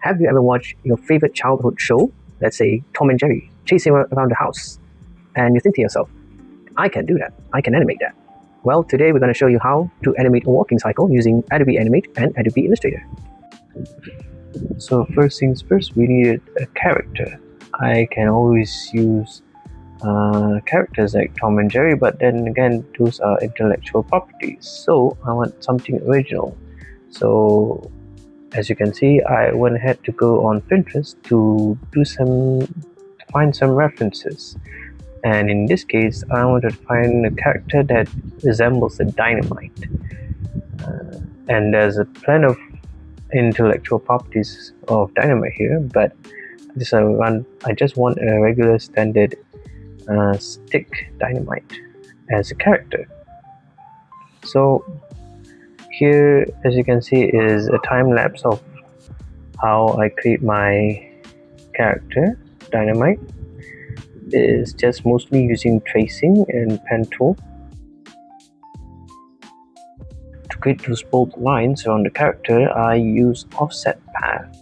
Have you ever watched your favorite childhood show, let's say Tom and Jerry, chasing around the house, and you think to yourself, I can do that, I can animate that? Well, today we're going to show you how to animate a walking cycle using Adobe Animate and Adobe Illustrator. So first things first, we needed a character. I can always use characters like Tom and Jerry, but then again, those are intellectual properties, so I want something original. So as you can see, I went ahead to go on Pinterest to find some references, and in this case I wanted to find a character that resembles a dynamite, and there's a plenty of intellectual properties of dynamite here, but I just want a regular standard stick dynamite as a character. So here, as you can see, is a time lapse of how I create my character dynamite. It's just mostly using tracing and pen tool. To create those bold lines around the character, I use offset path.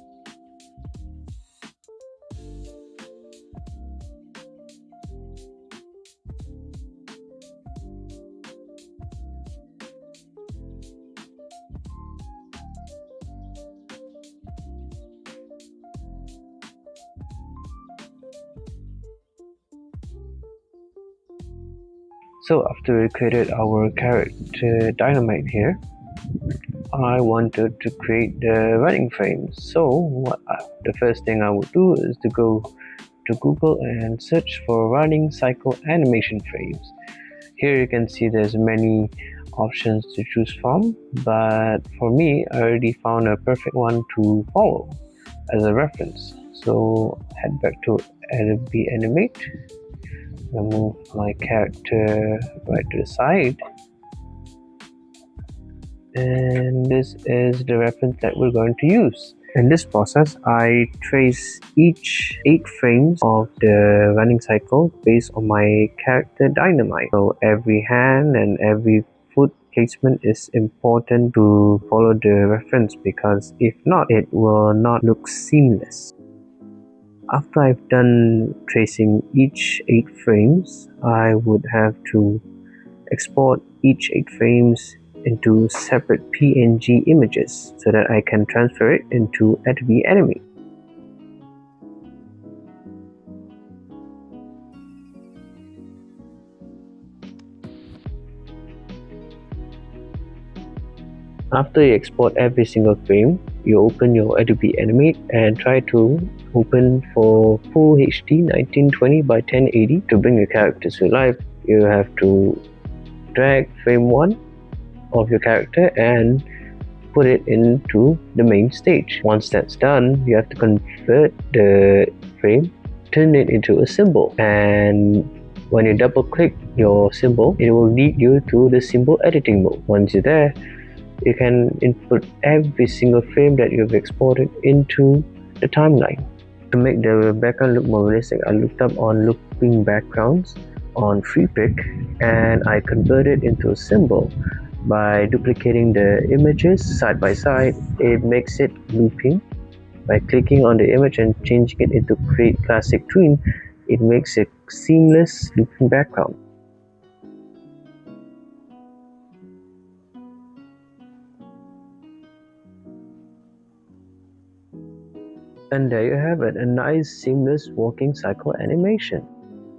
So after we created our character dynamite here, I wanted to create the running frames. So the first thing I would do is to go to Google and search for running cycle animation frames. Here you can see there's many options to choose from, but for me, I already found a perfect one to follow as a reference. So head back to Adobe Animate. I'll move my character right to the side, and this is the reference that we're going to use. In this process, I trace each 8 frames of the running cycle based on my character dynamite. So every hand and every foot placement is important to follow the reference, because if not, it will not look seamless. After I've done tracing each 8 frames, I would have to export each 8 frames into separate PNG images so that I can transfer it into Adobe Animate. After you export every single frame, you open your Adobe Animate and try to open for Full HD 1920 by 1080 to bring your characters to life. You have to drag frame 1 of your character and put it into the main stage. Once that's done, you have to convert the frame, turn it into a symbol, and when you double click your symbol, it will lead you to the symbol editing mode. Once you're there, you can input every single frame that you've exported into the timeline. To make the background look more realistic, I looked up on looping backgrounds on FreePic, and I converted into a symbol. By duplicating the images side by side, it makes it looping. By clicking on the image and changing it into Create Classic Tween, it makes a seamless looping background. And there you have it, a nice seamless walking cycle animation.